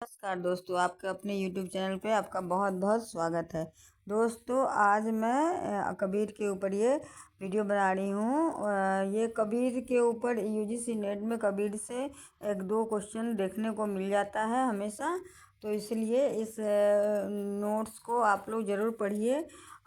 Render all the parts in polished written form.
नमस्कार दोस्तों, आपके अपने YouTube चैनल पे आपका बहुत बहुत स्वागत है। दोस्तों, आज मैं कबीर के ऊपर ये वीडियो बना रही हूँ। ये कबीर के ऊपर यूजीसी नेट में कबीर से एक दो क्वेश्चन देखने को मिल जाता है हमेशा, तो इसलिए इस नोट्स को आप लोग ज़रूर पढ़िए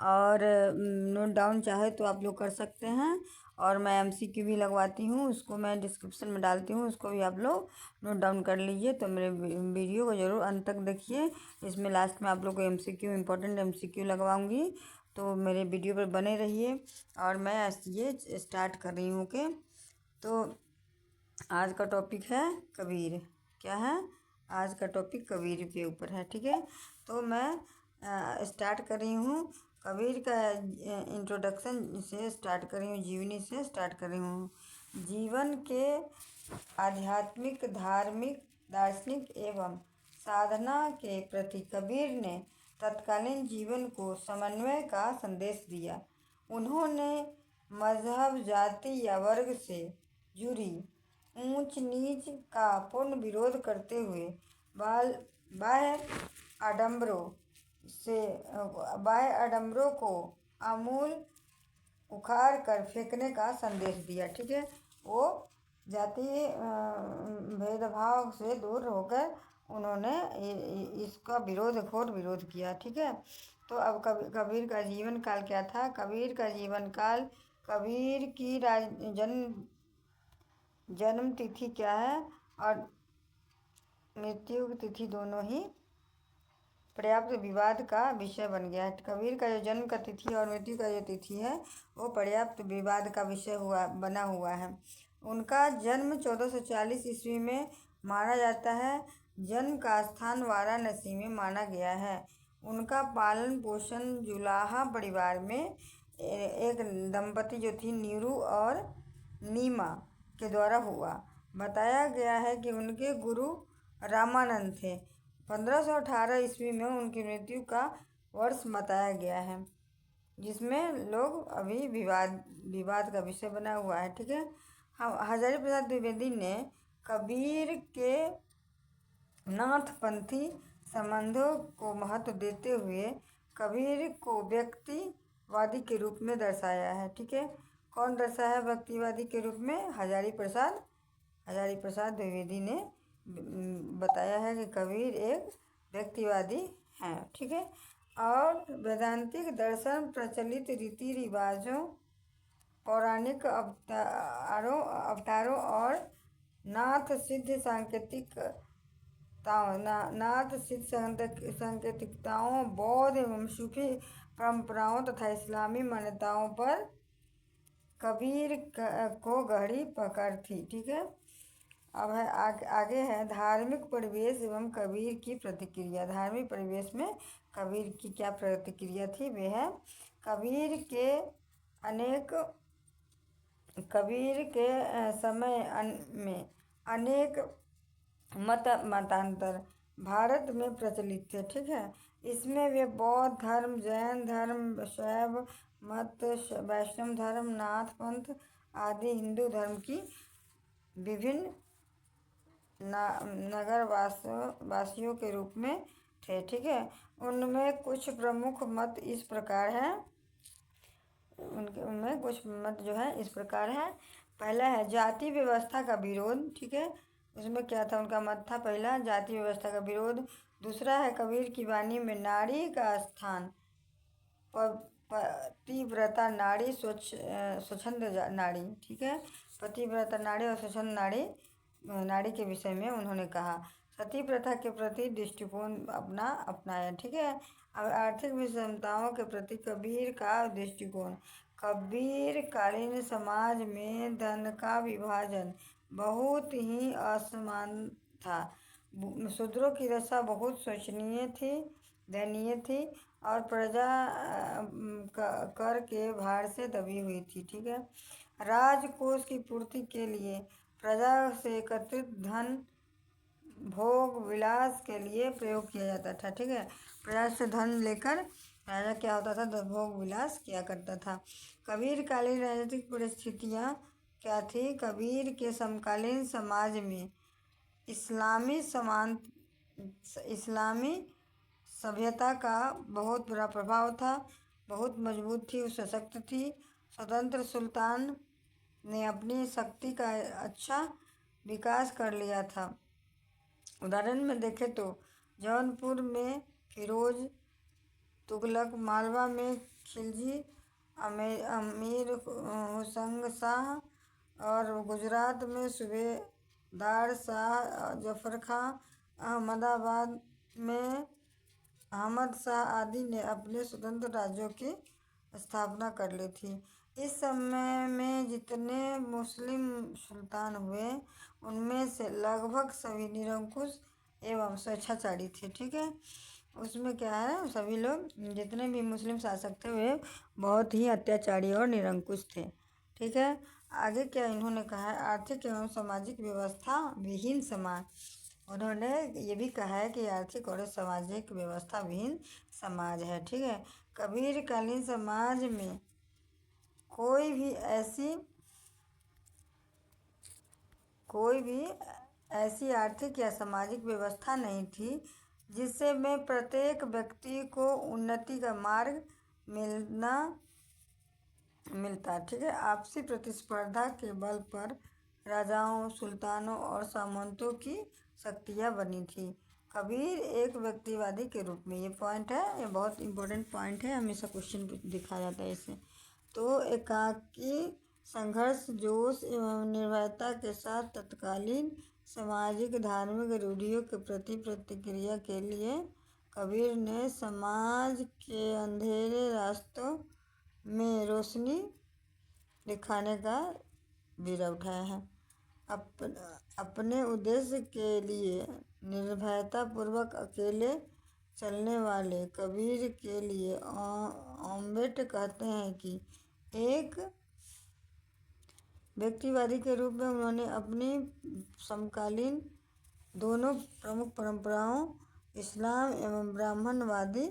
और नोट डाउन चाहे तो आप लोग कर सकते हैं। और मैं एमसीक्यू भी लगवाती हूँ, उसको मैं डिस्क्रिप्शन में डालती हूँ, उसको भी आप लोग नोट डाउन कर लीजिए। तो मेरे वीडियो को ज़रूर अंत तक देखिए। इसमें लास्ट में आप लोग को एमसीक्यू इम्पोर्टेंट एमसीक्यू लगवाऊंगी, तो मेरे वीडियो पर बने रहिए। और मैं ये स्टार्ट कर रही हूँ कि तो आज का टॉपिक है कबीर। क्या है? आज का टॉपिक कबीर के ऊपर है, ठीक है। तो मैं स्टार्ट कर रही हूँ। कबीर का इंट्रोडक्शन से स्टार्ट कर रही हूँ, जीवनी से स्टार्ट कर रही हूँ। जीवन के आध्यात्मिक, धार्मिक, दार्शनिक एवं साधना के प्रति कबीर ने तत्कालीन जीवन को समन्वय का संदेश दिया। उन्होंने मजहब, जाति या वर्ग से जुड़ी ऊंच नीच का पूर्ण विरोध करते हुए बाह्य आडंबरों को आमूल उखाड़ कर फेंकने का संदेश दिया, ठीक है। वो जाति भेदभाव से दूर होकर उन्होंने इसका घोर विरोध किया, ठीक है। तो अब कबीर का जीवन काल क्या था? कबीर का जीवन काल, कबीर की जन्म तिथि क्या है और मृत्यु तिथि दोनों ही पर्याप्त विवाद का विषय बन गया है। कबीर का जो जन्म का तिथि और मृत्यु का जो तिथि है वो पर्याप्त विवाद का विषय बना हुआ है। उनका जन्म 1440 ईस्वी में माना जाता है। जन्म का स्थान वाराणसी में माना गया है। उनका पालन पोषण जुलाहा परिवार में एक दंपति जो थी नीरू और नीमा के द्वारा हुआ। बताया गया है कि उनके गुरु रामानंद थे। 1518 ईस्वी में उनकी मृत्यु का वर्ष बताया गया है, जिसमें लोग अभी विवाद का विषय बना हुआ है, ठीक है। हजारी प्रसाद द्विवेदी ने कबीर के नाथपंथी संबंधों को महत्व देते हुए कबीर को व्यक्तिवादी के रूप में दर्शाया है, ठीक है। कौन दर्शाया व्यक्तिवादी के रूप में? हजारी प्रसाद द्विवेदी ने बताया है कि कबीर एक व्यक्तिवादी हैं, ठीक है। और वेदांतिक दर्शन, प्रचलित रीति रिवाजों, पौराणिक अवतारों और नाथ सिद्ध सांकेतिकताओं, बौद्ध एवं सूफी परंपराओं तथा इस्लामी मान्यताओं पर कबीर को गहरी पकड़ थी, ठीक है। अब है आगे है धार्मिक परिवेश एवं कबीर की प्रतिक्रिया। धार्मिक परिवेश में कबीर की क्या प्रतिक्रिया थी? वे है कबीर के समय में अनेक मतांतर भारत में प्रचलित थे, ठीक है। इसमें वे बौद्ध धर्म, जैन धर्म, शैव मत, वैष्णव धर्म, नाथ पंथ आदि हिंदू धर्म की विभिन्न नगर वासियों के रूप में थे, ठीक है। उनमें कुछ प्रमुख मत इस प्रकार हैं। उनमें कुछ मत जो है इस प्रकार है। पहला है जाति व्यवस्था का विरोध, ठीक है। उसमें क्या था? उनका मत था पहला जाति व्यवस्था का विरोध। दूसरा है कबीर की वाणी में नारी का स्थान, पतिव्रता नारी, स्वच्छंद नारी, ठीक है। पतिव्रता नारी और स्वच्छंद नारी के विषय में उन्होंने कहा। सती प्रथा के प्रति दृष्टिकोण अपनाया, ठीक है। अब आर्थिक विषमताओं के प्रति कबीर का दृष्टिकोण। कबीर कालीन समाज में धन का विभाजन बहुत ही असमान था। शूद्रों की दशा बहुत शोचनीय थी, दयनीय थी और प्रजा कर के भार से दबी हुई थी, ठीक है। राजकोष की पूर्ति के लिए प्रजा से एकत्रित धन भोग विलास के लिए प्रयोग किया जाता था, ठीक है। प्रजा से धन लेकर राजा क्या होता था? भोग विलास किया करता था। कबीर कालीन राजनीतिक परिस्थितियाँ क्या थी? कबीर के समकालीन समाज में इस्लामी इस्लामी सभ्यता का बहुत बड़ा प्रभाव था, बहुत मजबूत थी, सशक्त थी। स्वतंत्र सुल्तान ने अपनी शक्ति का अच्छा विकास कर लिया था। उदाहरण में देखें तो जौनपुर में फिरोज तुगलक, मालवा में खिलजी, अमीर हुसैन शाह और गुजरात में सूबेदार शाह जफर खां, अहमदाबाद में अहमद शाह आदि ने अपने स्वतंत्र राज्यों की स्थापना कर ली थी। इस समय में जितने मुस्लिम सुल्तान हुए उनमें से लगभग सभी निरंकुश एवं स्वेच्छाचारी थे। ठीक है, उसमें क्या है, सभी लोग जितने भी मुस्लिम शासक थे वे बहुत ही अत्याचारी और निरंकुश थे। ठीक है, आगे क्या इन्होंने कहा है, आर्थिक एवं सामाजिक व्यवस्था विहीन समाज। उन्होंने ये भी कहा है कि आर्थिक और सामाजिक व्यवस्था विहीन समाज है। ठीक है, कबीर कालीन समाज में कोई भी ऐसी आर्थिक या सामाजिक व्यवस्था नहीं थी जिससे में प्रत्येक व्यक्ति को उन्नति का मार्ग मिलता। ठीक है, आपसी प्रतिस्पर्धा के बल पर राजाओं, सुल्तानों और सामंतों की शक्तियाँ बनी थी। कबीर एक व्यक्तिवादी के रूप में, ये पॉइंट है, ये बहुत इंपॉर्टेंट पॉइंट है, हमेशा क्वेश्चन दिखा जाता है इससे। तो एकाकी संघर्ष, जोश एवं निर्भयता के साथ तत्कालीन सामाजिक धार्मिक रूढ़ियों के प्रति प्रतिक्रिया के लिए कबीर ने समाज के अंधेरे रास्तों में रोशनी दिखाने का बीड़ा उठाया है। अपने उद्देश्य के लिए निर्भयतापूर्वक अकेले चलने वाले कबीर के लिए अम्बेडकर कहते हैं कि एक व्यक्तिवादी के रूप में उन्होंने अपनी समकालीन दोनों प्रमुख परंपराओं, इस्लाम एवं ब्राह्मणवादी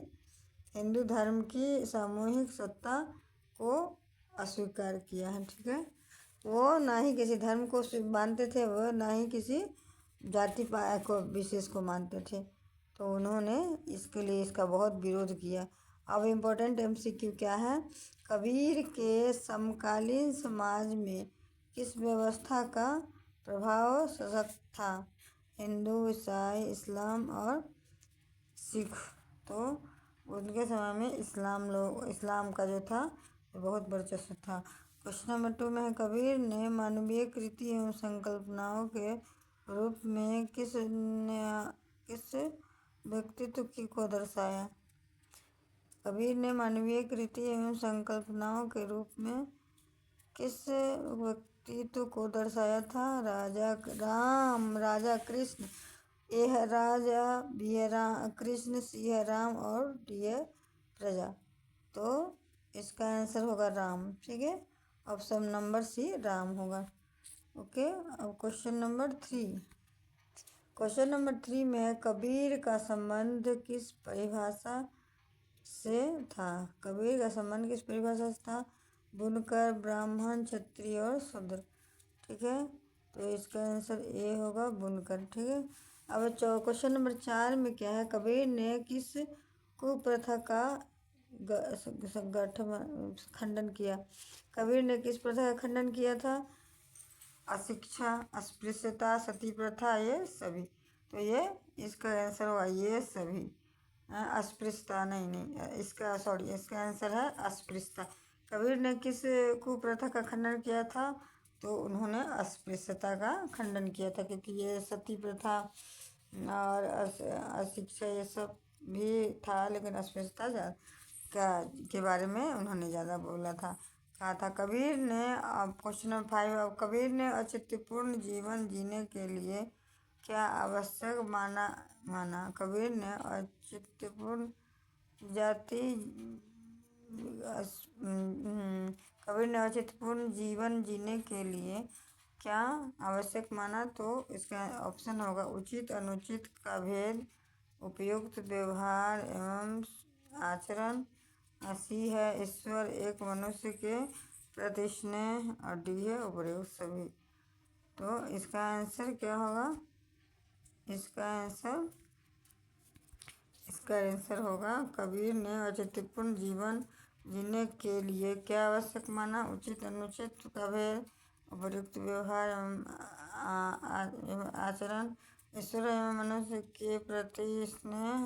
हिंदू धर्म की सामूहिक सत्ता को अस्वीकार किया है। ठीक है, वो ना ही किसी धर्म को मानते थे, वो ना ही किसी जाति को विशेष को मानते थे, तो उन्होंने इसके लिए इसका बहुत विरोध किया। अब इम्पोर्टेंट MCQ क्या है, कबीर के समकालीन समाज में किस व्यवस्था का प्रभाव सशक्त था, हिंदू, ईसाई, इस्लाम और सिख। तो उनके समय में इस्लाम का जो था बहुत वर्चस्व था। क्वेश्चन नंबर 2 में है, कबीर ने मानवीय कृति एवं संकल्पनाओं के रूप में किस व्यक्तित्व को दर्शाया। कबीर ने मानवीय कृति एवं संकल्पनाओं के रूप में किस व्यक्तित्व को दर्शाया था। राजा कृष्ण, कृष्ण, सिंह राम और प्रजा। तो इसका आंसर होगा राम। ठीक है, ऑप्शन नंबर C राम होगा। ओके, अब क्वेश्चन नंबर 3 में है, कबीर का संबंध किस परिभाषा से था। कबीर का संबंध किस परिभाषा से था, बुनकर, ब्राह्मण, क्षत्रिय और शूद्र। ठीक है, तो इसका आंसर A होगा, बुनकर। ठीक है, अब क्वेश्चन नंबर 4 में क्या है, कबीर ने किस कुप्रथा का खंडन किया। कबीर ने किस प्रथा का खंडन किया था, अशिक्षा, अस्पृश्यता, सती प्रथा, ये सभी। तो ये इसका आंसर होगा ये सभी। अस्पृश्यता नहीं, इसका आंसर है अस्पृश्यता। कबीर ने किस कुप्रथा का खंडन किया था, तो उन्होंने अस्पृश्यता का खंडन किया था, क्योंकि ये सती प्रथा और अशिक्षा ये सब भी था, लेकिन अस्पृश्यता के बारे में उन्होंने ज़्यादा बोला था, कहा था। कबीर ने, क्वेश्चन नंबर 5, अब कबीर ने औचित्यपूर्ण जीवन जीने के लिए क्या आवश्यक माना। कबीर ने औचित्यपूर्ण जीवन जीने के लिए क्या आवश्यक माना। तो इसका ऑप्शन होगा उचित अनुचित का भेद, उपयुक्त व्यवहार एवं आचरण, C है ईश्वर एक मनुष्य के प्रति स्नेह, और D है उपयुक्त सभी। तो इसका आंसर क्या होगा, इसका आंसर इसका आंसर होगा कबीर ने औचित्यपूर्ण जीवन जीने के लिए क्या आवश्यक माना? उचित अनुचित का भेद, उपयुक्त व्यवहार एवं आचरण, ईश्वर एवं मनुष्य के प्रति स्नेह,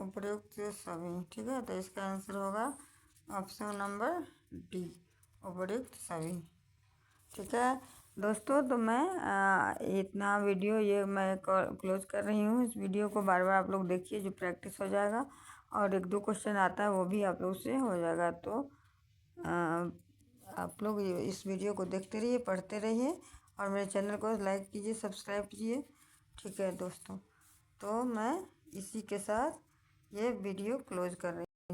उपयुक्त सभी। ठीक है, तो इसका आंसर होगा ऑप्शन नंबर डी, उपयुक्त सभी। ठीक है दोस्तों, तो मैं इतना वीडियो ये मैं क्लोज कर रही हूँ। इस वीडियो को बार बार आप लोग देखिए, जो प्रैक्टिस हो जाएगा, और एक दो क्वेश्चन आता है वो भी आप लोग से हो जाएगा। तो आप लोग इस वीडियो को देखते रहिए, पढ़ते रहिए, और मेरे चैनल को लाइक कीजिए, सब्सक्राइब कीजिए। ठीक है दोस्तों, तो मैं इसी के साथ ये वीडियो क्लोज कर रही हूँ।